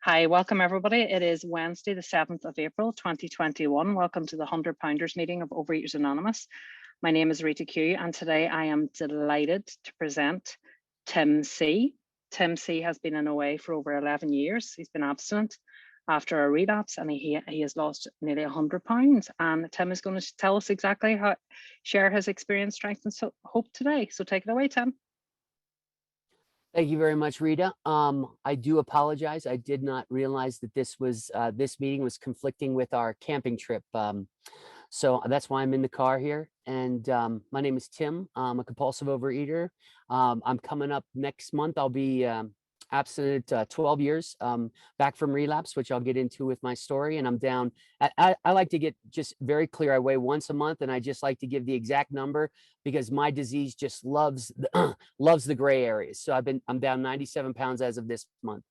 Hi, welcome everybody. It is Wednesday, the 7th of April, 2021. Welcome to the 100 Pounders meeting of Overeaters Anonymous. My name is Rita Q, and today I am delighted to present Tim C. Tim C has been in OA for over 11 years. He's been abstinent after a relapse, and he has lost nearly 100 pounds. And Tim is going to tell us exactly how, share his experience, strength, and hope today. So take it away, Tim. Thank you very much, Rita. I do apologize. I did not realize that this meeting was conflicting with our camping trip. So that's why I'm in the car here. And my name is Tim. I'm a compulsive overeater. I'm coming up next month. I'll be abstinent 12 years, back from relapse, which I'll get into with my story. And I'm down. I like to get just very clear. I weigh once a month, and I just like to give the exact number because my disease just loves loves the gray areas. So I'm down 97 pounds as of this month.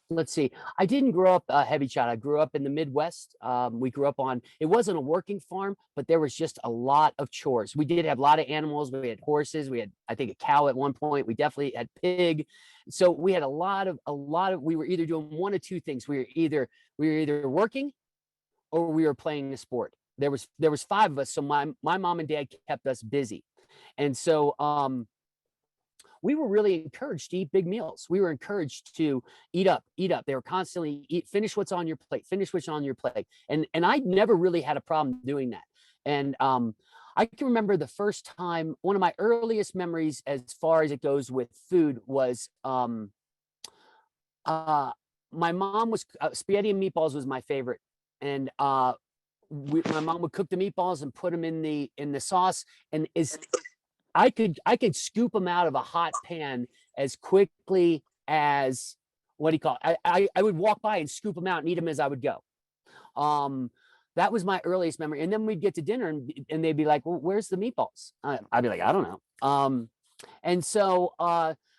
Let's see. I didn't grow up a heavy child. I grew up in the Midwest. We grew up on, it wasn't a working farm, but there was just a lot of chores. We did have a lot of animals. We had horses. We had, I think, a cow at one point. We definitely had pig. So we had a lot of, we were either doing one of two things. We were either working or we were playing the sport. There was five of us. So my mom and dad kept us busy. And so, we were really encouraged to eat big meals. We were encouraged to eat up. They were constantly finish what's on your plate, finish what's on your plate. And I never really had a problem doing that. And I can remember the first time, one of my earliest memories as far as it goes with food was my mom was spaghetti and meatballs was my favorite. And my mom would cook the meatballs and put them in the sauce, and I could scoop them out of a hot pan as quickly as, what do you call it? I would walk by and scoop them out and eat them as I would go. That was my earliest memory. And then we'd get to dinner and they'd be like, well, where's the meatballs? I'd be like, I don't know. And so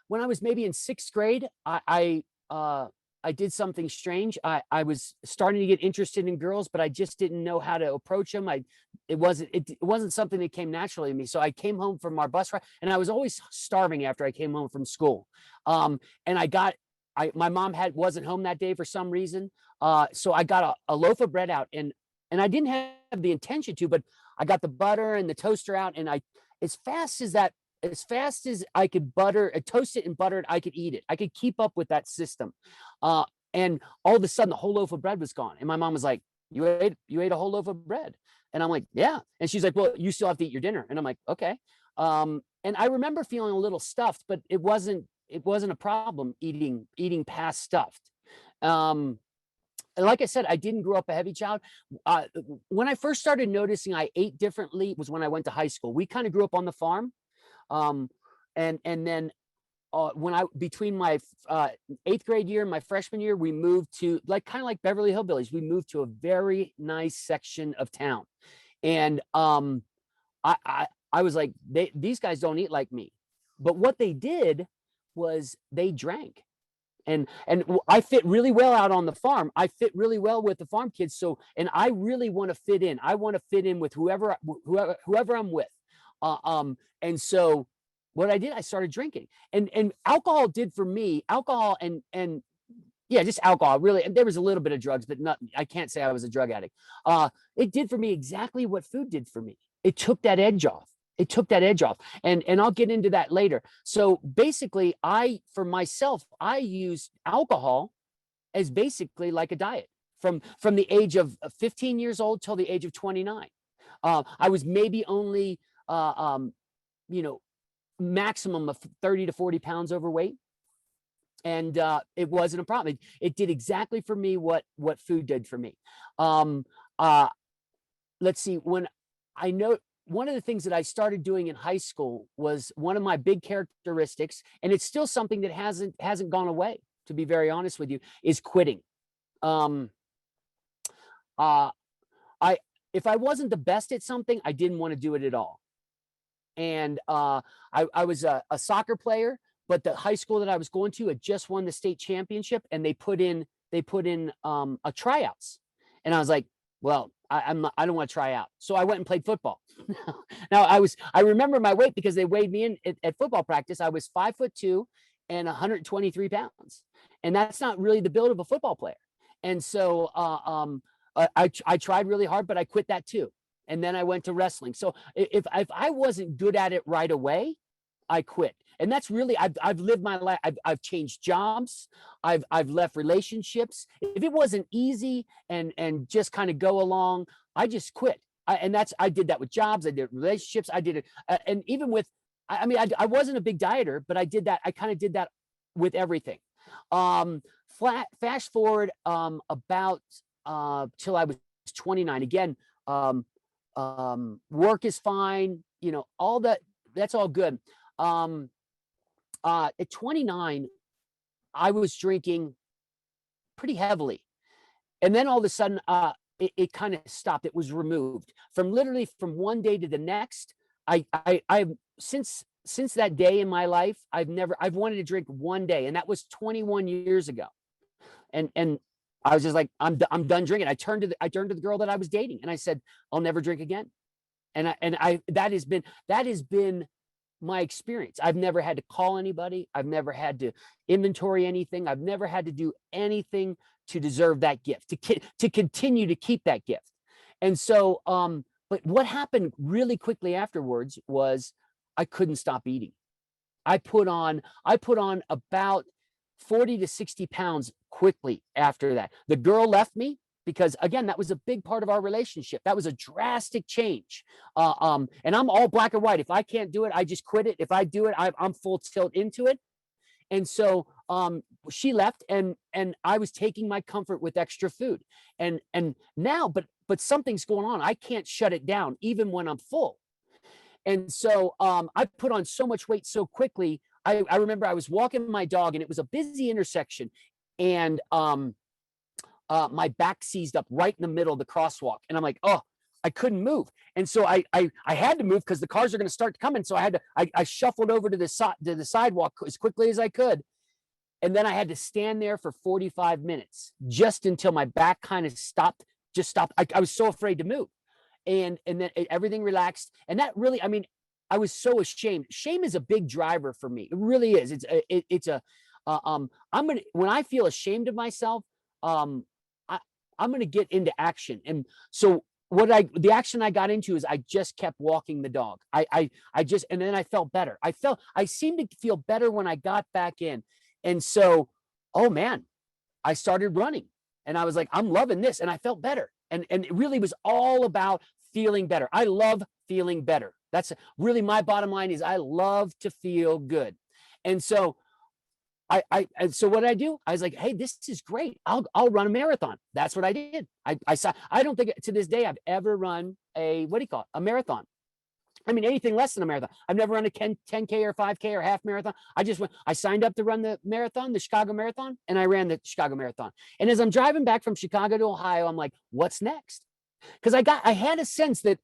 when I was maybe in sixth grade, I did something strange. I was starting to get interested in girls, but I just didn't know how to approach them. It wasn't something that came naturally to me. So I came home from our bus ride, and I was always starving after I came home from school. And my mom wasn't home that day for some reason. So I got a loaf of bread out, and I didn't have the intention to, but I got the butter and the toaster out, and as fast as I could toast it and butter it, I could eat it. I could keep up with that system. And all of a sudden the whole loaf of bread was gone. And my mom was like, you ate a whole loaf of bread? And I'm like, yeah. And she's like, well, you still have to eat your dinner. And I'm like, okay. And I remember feeling a little stuffed, but it wasn't a problem eating past stuffed. And like I said, I didn't grow up a heavy child. When I first started noticing I ate differently was when I went to high school. We kind of grew up on the farm. And then between my eighth grade year and my freshman year, we moved to kind of like Beverly Hillbillies. We moved to a very nice section of town. And I was like, these guys don't eat like me. But what they did was they drank. And I fit really well out on the farm. I fit really well with the farm kids. So, and I really want to fit in. I want to fit in with whoever I'm with. And so what I did, I started drinking, and alcohol did for me, and yeah, just alcohol really. And there was a little bit of drugs, but I can't say I was a drug addict. It did for me exactly what food did for me. It took that edge off. And I'll get into that later. So basically for myself, I used alcohol as basically like a diet from the age of 15 years old till the age of 29. I was maybe only, maximum of 30 to 40 pounds overweight. And it wasn't a problem. It did exactly for me what food did for me. Let's see, one of the things that I started doing in high school was one of my big characteristics, and it's still something that hasn't gone away, to be very honest with you, is quitting. If I wasn't the best at something, I didn't want to do it at all. And I was a soccer player, but the high school that I was going to had just won the state championship, and they put in a tryouts. And I was like, well, I don't want to try out. So I went and played football. Now I remember my weight because they weighed me in at football practice. I was 5'2", and 123 pounds. And that's not really the build of a football player. And so I tried really hard, but I quit that too. And then I went to wrestling. So if I wasn't good at it right away, I quit. And that's really, I've lived my life. I've changed jobs. I've left relationships. If it wasn't easy and just kind of go along, I just quit. I did that with jobs. I did relationships. I did it. And even with, I mean, I wasn't a big dieter, but I did that. I kind of did that with everything. Fast forward about till I was 29. Again, work is fine. You know, all that. That's all good. At 29, I was drinking pretty heavily. And then all of a sudden, it kind of stopped. It was removed from literally from one day to the next. I since that day in my life, I've wanted to drink one day, and that was 21 years ago. And I was just like, I'm done drinking. I turned to the girl that I was dating, and I said, I'll never drink again. And that has been my experience. I've never had to call anybody. I've never had to inventory anything. I've never had to do anything to deserve that gift, to continue to keep that gift. And so, but what happened really quickly afterwards was I couldn't stop eating. I put on about 40 to 60 pounds quickly after that. The girl left me because, again, that was a big part of our relationship. That was a drastic change. And I'm all black and white. If I can't do it, I just quit it. If I do it, I'm full tilt into it. And so she left, and I was taking my comfort with extra food. And now, but something's going on. I can't shut it down even when I'm full. And so I put on so much weight so quickly. I remember I was walking my dog, and it was a busy intersection, and my back seized up right in the middle of the crosswalk, and I'm like, oh, I couldn't move. And so I had to move because the cars are going to start coming. So I shuffled over to the sidewalk as quickly as I could. And then I had to stand there for 45 minutes just until my back kind of stopped, just stopped. I was so afraid to move. And then everything relaxed. And that really, I mean, I was so ashamed. Shame is a big driver for me. It really is. When I feel ashamed of myself, I'm going to get into action. And so the action I got into is I just kept walking the dog. And then I felt better. I seemed to feel better when I got back in. And so, oh man, I started running, and I was like, I'm loving this. And I felt better. And it really was all about feeling better. I love feeling better. That's really my bottom line is I love to feel good. And so and so what did I do? I was like, hey, this is great. I'll run a marathon. That's what I did. I don't think to this day I've ever run a marathon. I mean, anything less than a marathon. I've never run a 10K or 5K or half marathon. I signed up to run the marathon, the Chicago Marathon, and I ran the Chicago Marathon. And as I'm driving back from Chicago to Ohio, I'm like, what's next? Because I had a sense that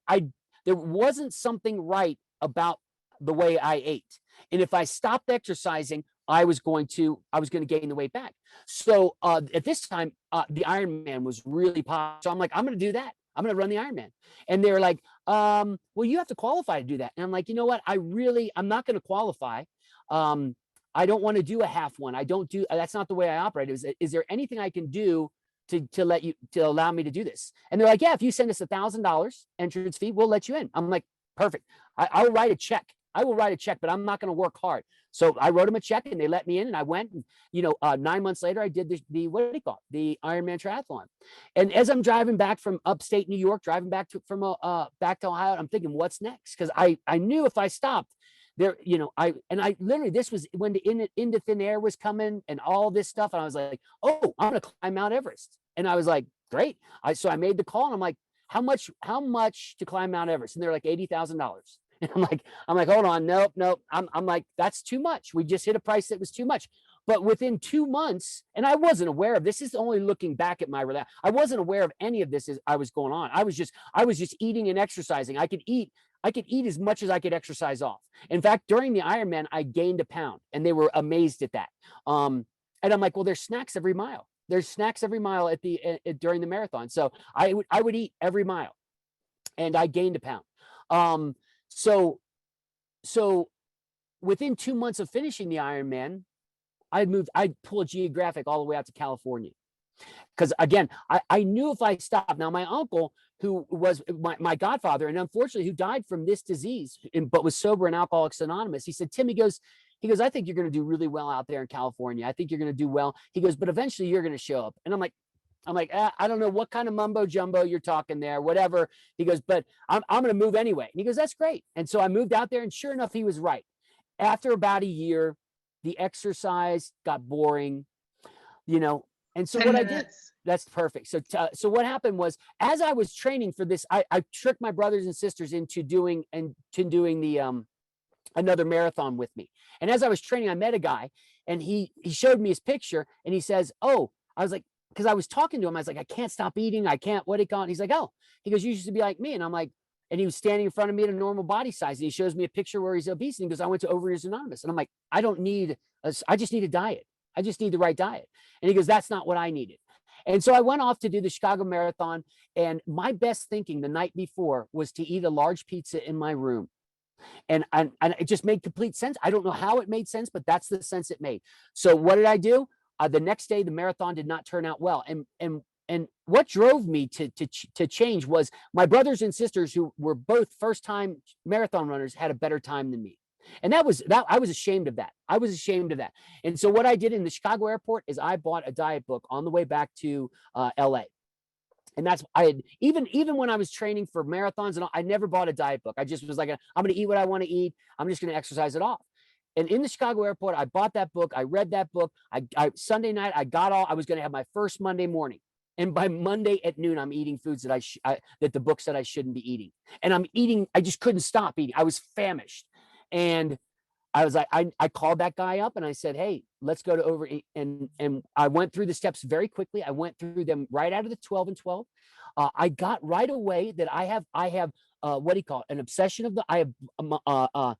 there wasn't something right about the way I ate. And if I stopped exercising, I was going to gain the weight back. So at this time, the Ironman was really popular. So I'm like, I'm going to do that. I'm going to run the Ironman. And they're like, well, you have to qualify to do that. And I'm like, you know what? I'm not going to qualify. I don't want to do a half one. That's not the way I operate. Is there anything I can do to allow me to do this? And they're like, yeah, if you send us $1,000 entrance fee, we'll let you in. I'm like, perfect. I'll write a check. I will write a check, but I'm not going to work hard. So I wrote them a check, and they let me in, and I went. And 9 months later, I did the Ironman triathlon. And as I'm driving back from upstate New York, driving back to Ohio, I'm thinking, what's next? Because I knew if I stopped there, I literally, this was when the Into Thin Air was coming and all this stuff, and I was like, oh, I'm going to climb Mount Everest. And I was like, great. So I made the call, and I'm like, how much to climb Mount Everest? And they're like $80,000. And I'm like, hold on, nope. I'm like, that's too much. We just hit a price that was too much. But within 2 months, and I wasn't aware of this is only looking back at my relapse. I wasn't aware of any of this as I was going on. I was just eating and exercising. I could eat as much as I could exercise off. In fact, during the Ironman, I gained a pound, and they were amazed at that. And I'm like, well, there's snacks every mile. There's snacks every mile during the marathon. So I would eat every mile, and I gained a pound. So within 2 months of finishing the Ironman, I'd pull a geographic all the way out to California. Because again, I knew if I stopped. Now, my uncle, who was my godfather, and unfortunately who died from this disease, but was sober in Alcoholics Anonymous, he said, Tim, he goes, I think you're going to do really well out there in California. I think you're going to do well. He goes, but eventually you're going to show up. And I'm like, I don't know what kind of mumbo jumbo you're talking there, whatever. He goes, but I'm going to move anyway. And he goes, that's great. And so I moved out there, and sure enough, he was right. After about a year, the exercise got boring, And so what I did, that's perfect. So what happened was, as I was training for this, I tricked my brothers and sisters into doing the another marathon with me. And as I was training, I met a guy, and he showed me his picture, and he says, "Oh," I was like, because I was talking to him, I was like, "I can't stop eating. I can't." What do you call it? He's like, "Oh," he goes, "You used to be like me," and I'm like, and he was standing in front of me at a normal body size, and he shows me a picture where he's obese, and he goes, "I went to Overeaters Anonymous," and I'm like, I just need a diet. I just need the right diet. And he goes, "That's not what I needed." And so I went off to do the Chicago Marathon, and my best thinking the night before was to eat a large pizza in my room. And it just made complete sense. I don't know how it made sense, but that's the sense it made. So what did I do? The next day, the marathon did not turn out well. And what drove me to change was my brothers and sisters, who were both first-time marathon runners, had a better time than me. And I was ashamed of that. I was ashamed of that. And so what I did in the Chicago airport is I bought a diet book on the way back to LA. And that's, I had, even when I was training for marathons, and I never bought a diet book. I just was like, I'm going to eat what I want to eat. I'm just going to exercise it off. And in the Chicago airport, I bought that book. I read that book. I Sunday night, I was going to have my first Monday morning. And by Monday at noon, I'm eating foods that that the book said I shouldn't be eating. And I'm eating, I just couldn't stop eating. I was famished. And I was like, I called that guy up and I said, "Hey, let's go to Overeat." And I went through the steps very quickly. I went through them right out of the 12 and 12. I got right away that I have what do you call it? An obsession of I have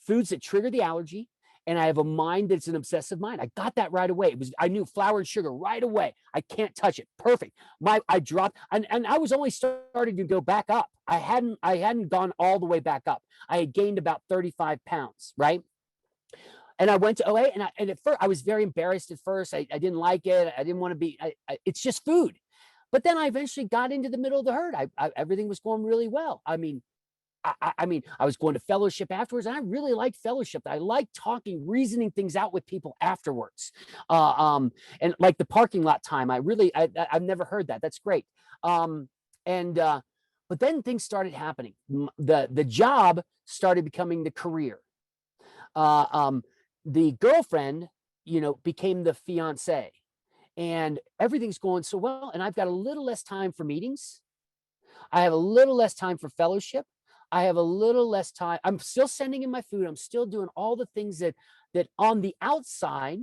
foods that trigger the allergy, and I have a mind that's an obsessive mind. I got that right away. I knew flour and sugar right away. I can't touch it. Perfect. I dropped, and I was only starting to go back up. I hadn't gone all the way back up. I had gained about 35 pounds, right? And I went to OA, and at first I was very embarrassed at first. I didn't like it. I didn't want to be, it's just food. But then I eventually got into the middle of the herd. Everything was going really well. I mean, I was going to fellowship afterwards, and I really liked fellowship. I liked talking, reasoning things out with people afterwards. And like the parking lot time, I've never heard that. That's great. But then things started happening. The job started becoming the career. The girlfriend, became the fiance, and everything's going so well. And I've got a little less time for meetings. I have a little less time for fellowship. I have a little less time. I'm still sending in my food. I'm still doing all the things that on the outside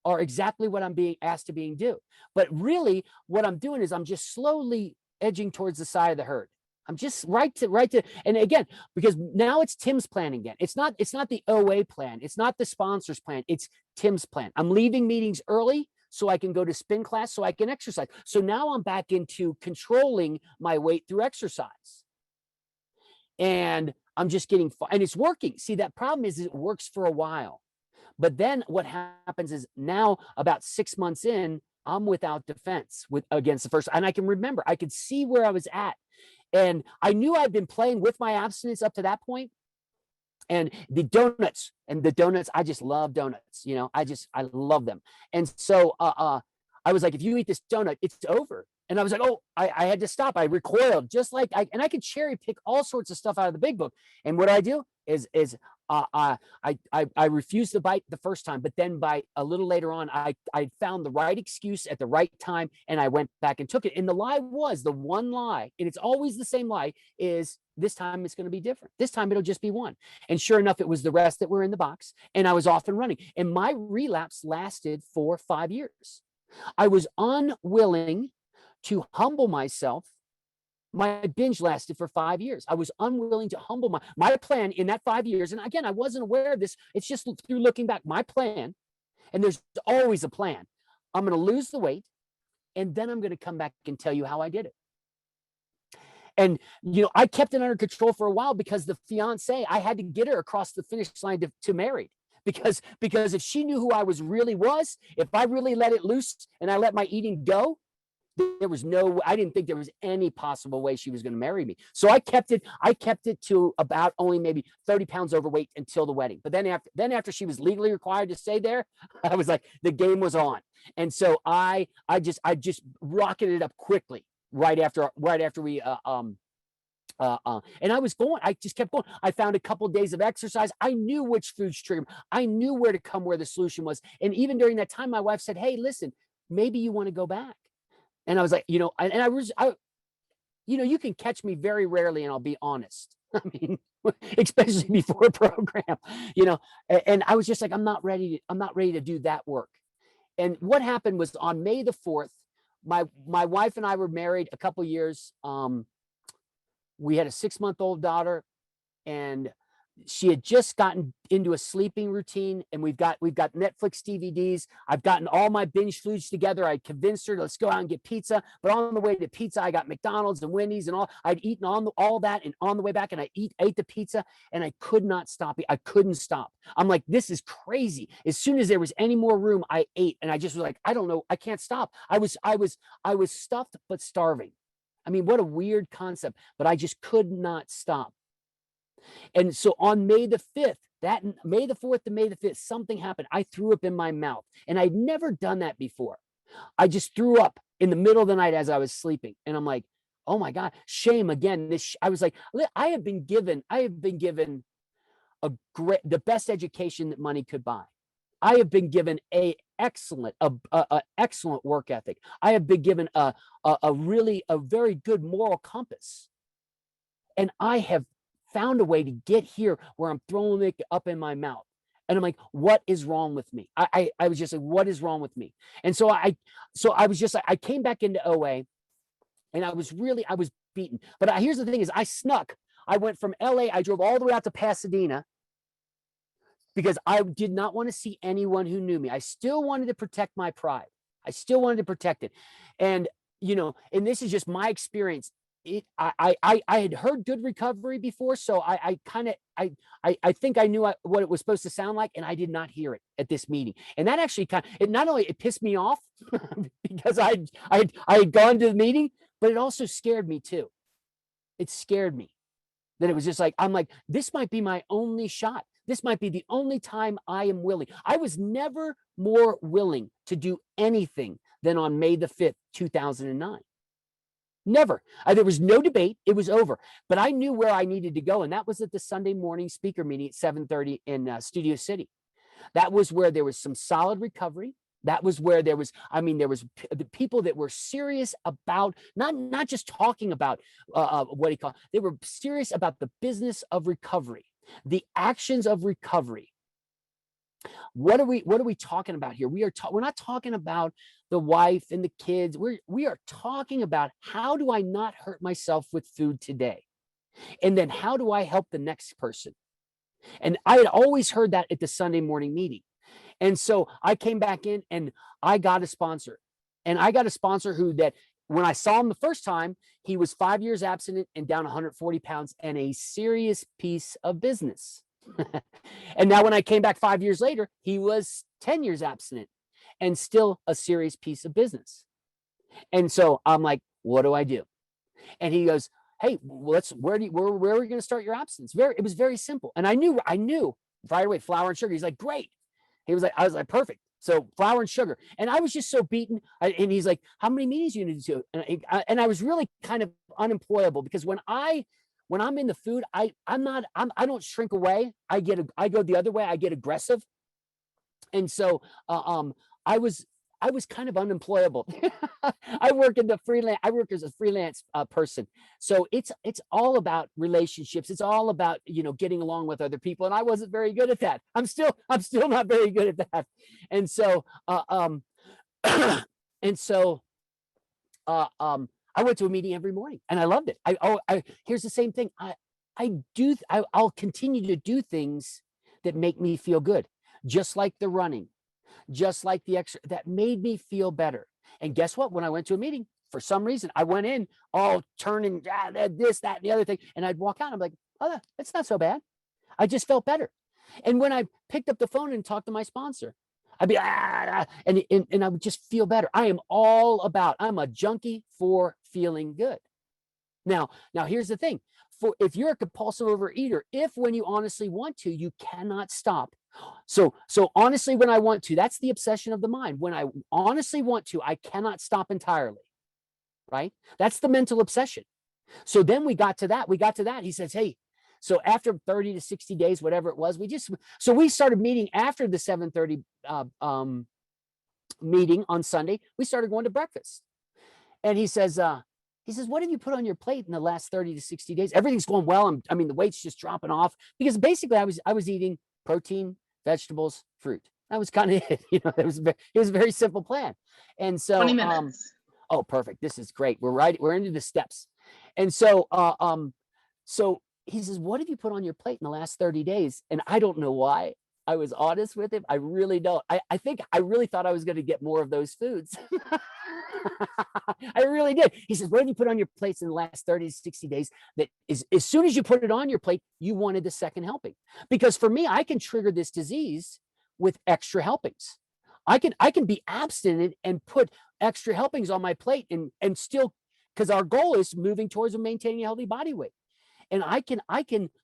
are exactly what I'm being asked to do. But really what I'm doing is I'm just slowly edging towards the side of the herd. I'm just right to, and again, because now it's Tim's plan again. It's not the OA plan. It's not the sponsor's plan. It's Tim's plan. I'm leaving meetings early so I can go to spin class, so I can exercise. So now I'm back into controlling my weight through exercise. And I'm just getting, and it's working. See, that problem is it works for a while. But then what happens is now about 6 months in, I'm without defense against the first, and I can remember, I could see where I was at. And I knew I'd been playing with my abstinence up to that point. And the donuts, I just love donuts. I love them. And so I was like, if you eat this donut, it's over. And I was like, oh, I had to stop. I recoiled just like and I could cherry pick all sorts of stuff out of the big book. And what I do is I refused the bite the first time, but then by a little later on, I found the right excuse at the right time, and I went back and took it. And the one lie, and it's always the same lie, is this time it's going to be different. This time it'll just be one. And sure enough, it was the rest that were in the box, and I was off and running. And my relapse lasted for 5 years. I was unwilling to humble myself. My binge lasted for 5 years. I was unwilling to humble my plan in that 5 years. And again, I wasn't aware of this. It's just through looking back, my plan, and there's always a plan. I'm going to lose the weight, and then I'm going to come back and tell you how I did it. And, I kept it under control for a while because the fiance, I had to get her across the finish line to married, because if she knew who I really was, if I really let it loose and I let my eating go, there was no, I didn't think there was any possible way she was going to marry me. So I kept it to about only maybe 30 pounds overweight until the wedding. But then after she was legally required to stay there, I was like, the game was on. And so I just rocketed it up quickly right after we and I just kept going. I found a couple of days of exercise. I knew which foods triggered. I knew where to come, where the solution was. And even during that time, my wife said, hey, listen, maybe you want to go back. And I was like, you can catch me very rarely and I'll be honest. I mean, especially before a program, and I was just like, I'm not ready to do that work. And what happened was on May the 4th, my wife and I were married a couple years. We had a 6-month-old daughter, and she had just gotten into a sleeping routine, and we've got Netflix DVDs. I've gotten all my binge foods together. I convinced her, let's go out and get pizza. But on the way to pizza, I got McDonald's and Wendy's and all. I'd eaten all that, and on the way back, and I ate the pizza, and I could not stop. I couldn't stop. I'm like, this is crazy. As soon as there was any more room, I ate, and I just was like, I don't know, I can't stop. I was stuffed but starving. I mean, what a weird concept, but I just could not stop. And so on May the 5th, May the 4th to May the 5th, something happened. I threw up in my mouth, and I'd never done that before. I just threw up in the middle of the night as I was sleeping. And I'm like, oh my God, shame again. I was like, I have been given the best education that money could buy. I have been given a excellent work ethic. I have been given a very good moral compass. And I have found a way to get here where I'm throwing it up in my mouth. And I'm like, what is wrong with me? I was just like, what is wrong with me? And so I was just like, I came back into OA, and I was beaten. But here's the thing is I snuck. I went from LA, I drove all the way out to Pasadena because I did not want to see anyone who knew me. I still wanted to protect my pride. I still wanted to protect it. And, and this is just my experience. I had heard good recovery before, so I think I knew what it was supposed to sound like, and I did not hear it at this meeting. And that actually not only it pissed me off because I had gone to the meeting, but it also scared me too. It scared me that it was just like, I'm like, this might be my only shot. This might be the only time I am willing. I was never more willing to do anything than on May the 5th, 2009. Never. There was no debate. It was over. But I knew where I needed to go, and that was at the Sunday morning speaker meeting at 7:30 in Studio City. That was where there was some solid recovery. That was where there was the people that were serious about not just talking about they were serious about the business of recovery, the actions of recovery. What are we talking about here? We're not talking about the wife and the kids. We are talking about, how do I not hurt myself with food today? And then how do I help the next person? And I had always heard that at the Sunday morning meeting. And so I came back in and I got a sponsor. And I got a sponsor that when I saw him the first time, he was 5 years abstinent and down 140 pounds and a serious piece of business. And now when I came back 5 years later, he was 10 years abstinent and still a serious piece of business. And so I'm like, what do I do? And he goes, hey, where are we going to start your abstinence? It was very simple. And I knew right away, flour and sugar. He's like, great. I was like, perfect. So flour and sugar. And I was just so beaten. And he's like, how many meetings do you need to do? And I was really kind of unemployable, because when I'm in the food, I don't shrink away. I go the other way. I get aggressive. And so I was kind of unemployable. I work as a freelance person. So it's all about relationships. It's all about, getting along with other people. And I wasn't very good at that. I'm still not very good at that. And so, I went to a meeting every morning and I loved it. Here's the same thing. I'll continue to do things that make me feel good, just like the running, just like the extra, that made me feel better. And guess what? When I went to a meeting, for some reason, I went in all turning this, that, and the other thing. And I'd walk out and I'm like, oh, that's not so bad. I just felt better. And when I picked up the phone and talked to my sponsor, I'd be, and I would just feel better. I'm a junkie for feeling good. Now here's the thing. If you're a compulsive overeater, if when you honestly want to, you cannot stop. So honestly, when I want to, that's the obsession of the mind. When I honestly want to, I cannot stop entirely, right? That's the mental obsession. So then we got to that. He says, hey, so after 30 to 60 days, whatever it was, we started meeting after the 7:30 meeting on Sunday. We started going to breakfast. And he says, what have you put on your plate in the last 30 to 60 days? Everything's going well. The weight's just dropping off, because basically I was eating protein, vegetables, fruit. That was kind of it. It was a very simple plan. And so, 20 minutes. Oh, perfect. This is great. We're into the steps. And so, so he says, what have you put on your plate in the last 30 days? And I don't know why I was honest with him. I really don't. I think I really thought I was going to get more of those foods. I really did. He says, what have you put on your plates in the last 30 to 60 days that is, as soon as you put it on your plate, you wanted the second helping? Because for me, I can trigger this disease with extra helpings. I can be abstinent and put extra helpings on my plate and still, because our goal is moving towards maintaining a healthy body weight. And I can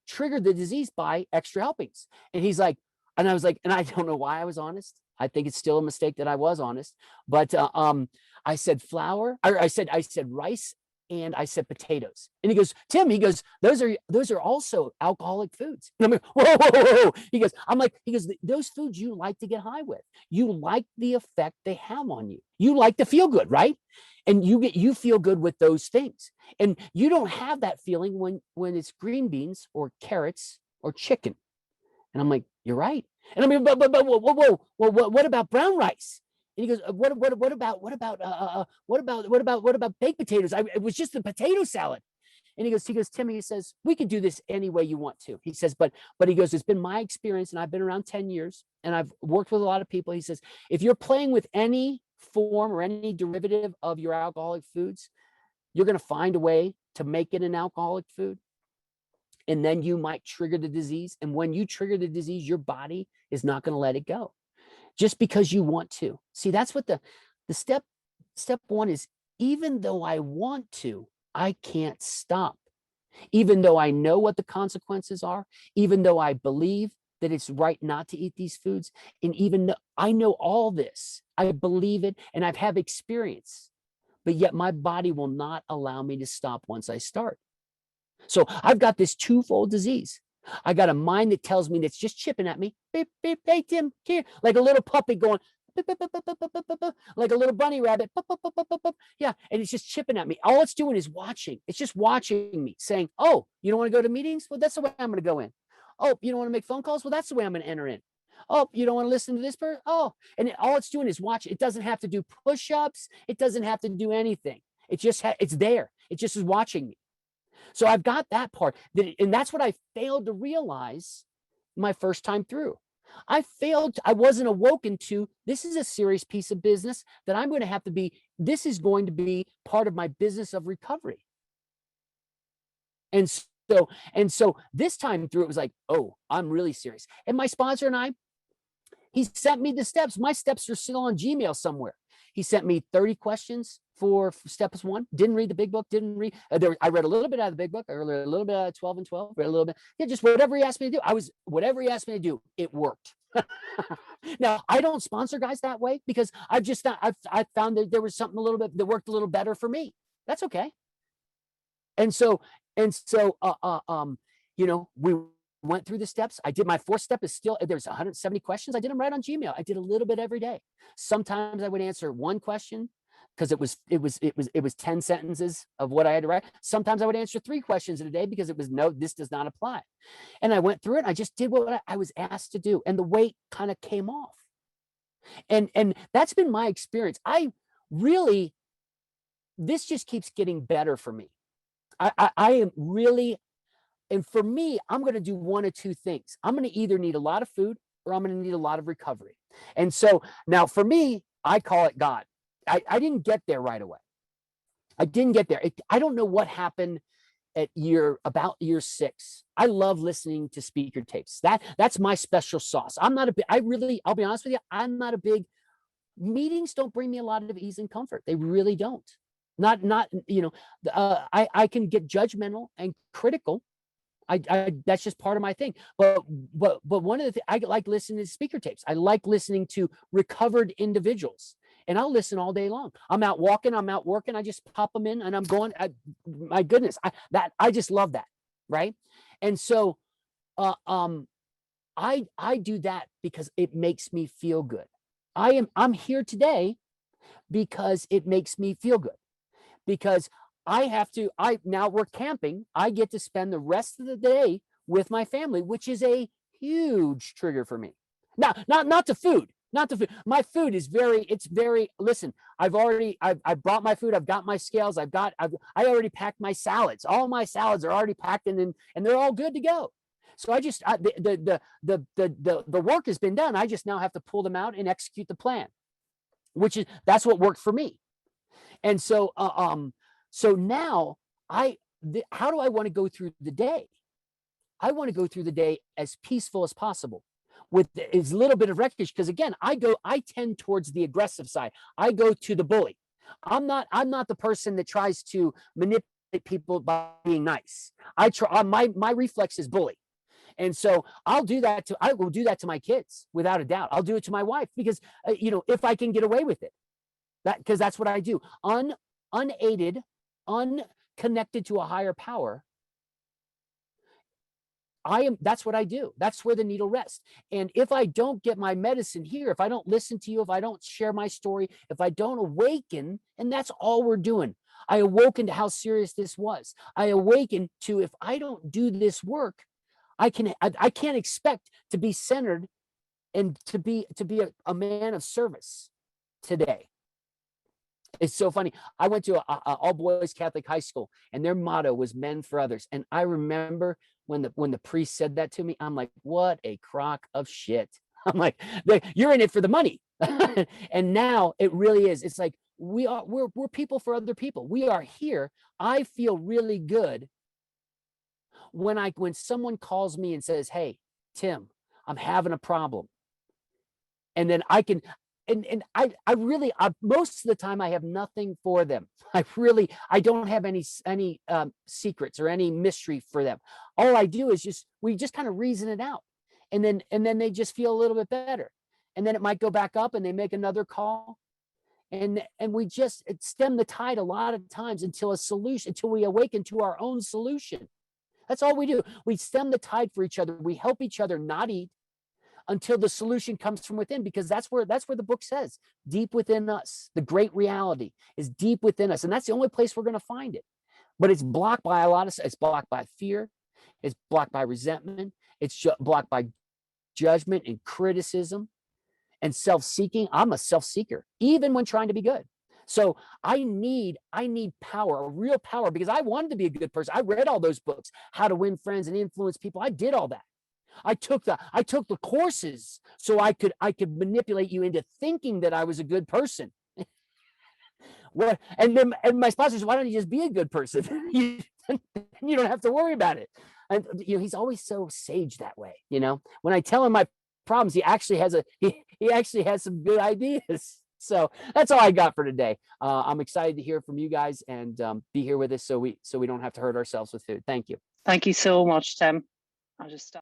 trigger the disease by extra helpings. And he's like, and I was like, and I don't know why I was honest. I think it's still a mistake that I was honest. But I said flour, or I said rice, and I said potatoes. And he goes, Tim, those are also alcoholic foods. And I'm like, whoa. He goes, those foods you like to get high with. You like the effect they have on you. You like to feel good, right? And you feel good with those things. And you don't have that feeling when it's green beans or carrots or chicken. And I'm like, you're right. And but whoa, what about brown rice? And he goes, what about baked potatoes? It was just a potato salad. And he goes, Tim, he says, we can do this any way you want to. He says, but he goes, it's been my experience, and I've been around 10 years, and I've worked with a lot of people. He says, if you're playing with any form or any derivative of your alcoholic foods, you're going to find a way to make it an alcoholic food. And then you might trigger the disease. And when you trigger the disease, your body is not going to let it go just because you want to. See, that's what the step one is. Even though I want to, I can't stop. Even though I know what the consequences are, even though I believe that it's right not to eat these foods, and even though I know all this, I believe it, and I've had experience, but yet my body will not allow me to stop once I start. So I've got this twofold disease. I got a mind that tells me that's just chipping at me. Beep, beep, hey, Tim, here. Like a little puppy going, beep, beep, beep, beep, beep, beep, beep, like a little bunny rabbit. Beep, beep, beep, beep, beep. Yeah, and it's just chipping at me. All it's doing is watching. It's just watching me, saying, oh, you don't want to go to meetings? Well, that's the way I'm going to go in. Oh, you don't want to make phone calls? Well, that's the way I'm going to enter in. Oh, you don't want to listen to this person? Oh, and all it's doing is watch. It doesn't have to do push-ups. It doesn't have to do anything. It just it's there. It just is watching me. So I've got that part, and that's what I failed to realize my first time through. I wasn't awoken to, this is a serious piece of business that I'm going to have to be, this is going to be part of my business of recovery. And so this time through, it was like, oh, I'm really serious. And my sponsor and I, he sent me the steps. My steps are still on Gmail somewhere. He sent me 30 questions for steps 1. Didn't read the big book. I read a little bit out of the big book. I read a little bit out of 12 and 12. Read a little bit. Yeah, just whatever he asked me to do. Whatever he asked me to do, it worked. Now, I don't sponsor guys that way because I've found that there was something a little bit that worked a little better for me. That's okay. And so, we went through the steps. I did my 4th step is still, there's 170 questions. I did them right on Gmail. I did a little bit every day. Sometimes I would answer 1 question because it was 10 sentences of what I had to write. Sometimes I would answer 3 questions in a day because it was, no, this does not apply. And I went through it. And I just did what I was asked to do. And the weight kind of came off. And that's been my experience. This just keeps getting better for me. I am really, and for me, I'm going to do one of 2 things. I'm going to either need a lot of food or I'm going to need a lot of recovery. And so now for me, I call it God. I didn't get there right away. I didn't get there. I don't know what happened at about year 6. I love listening to speaker tapes. That's my special sauce. I'll be honest with you, I'm not a big meetings don't bring me a lot of ease and comfort. They really don't. Not I can get judgmental and critical. I that's just part of my thing. But one of the things I like listening to speaker tapes. I like listening to recovered individuals, and I'll listen all day long. I'm out walking, I'm out working. I just pop them in, and I'm going. My goodness, I just love that, right? And so, I do that because it makes me feel good. I'm here today because it makes me feel good. Because now we're camping. I get to spend the rest of the day with my family, which is a huge trigger for me. Now, not the food, not the food. My food is listen, I brought my food. I've got my scales. I already packed my salads. All my salads are already packed and they're all good to go. So the work has been done. I just now have to pull them out and execute the plan, that's what worked for me. And so, so now how do I want to go through the day? I want to go through the day as peaceful as possible with as little bit of wreckage. Because again, I tend towards the aggressive side. I go to the bully. I'm not the person that tries to manipulate people by being nice. My reflex is bully. And so I will do that to my kids without a doubt. I'll do it to my wife because, if I can get away with it, because that's what I do. Unaided, unconnected to a higher power. That's what I do. That's where the needle rests. And if I don't get my medicine here, if I don't listen to you, if I don't share my story, if I don't awaken, and that's all we're doing. I awoken to how serious this was. I awaken to, if I don't do this work, I can't expect to be centered and to be a man of service today. It's so funny. I went to a all boys Catholic high school, and their motto was "Men for Others." And I remember when the priest said that to me, I'm like, "What a crock of shit!" I'm like, "You're in it for the money," and now it really is. It's like we're people for other people. We are here. I feel really good when someone calls me and says, "Hey, Tim, I'm having a problem," and then I can. And I really, most of the time I have nothing for them. I don't have any secrets or any mystery for them. All I do is we just kind of reason it out, and then they just feel a little bit better, and then it might go back up, and they make another call, and we just stem the tide a lot of times until we awaken to our own solution. That's all we do. We stem the tide for each other. We help each other not eat until the solution comes from within, because that's where the book says, deep within us, the great reality is deep within us. And that's the only place we're going to find it. But it's blocked by it's blocked by fear. It's blocked by resentment. It's blocked by judgment and criticism and self-seeking. I'm a self-seeker, even when trying to be good. So I need power, a real power, because I wanted to be a good person. I read all those books, How to Win Friends and Influence People. I did all that. I took the courses so I could manipulate you into thinking that I was a good person. And my sponsor says, "Why don't you just be a good person? you don't have to worry about it." And he's always so sage that way. When I tell him my problems, he actually has some good ideas. So that's all I got for today. I'm excited to hear from you guys and be here with us so we don't have to hurt ourselves with food. Thank you. Thank you so much, Tim. I'll just stop.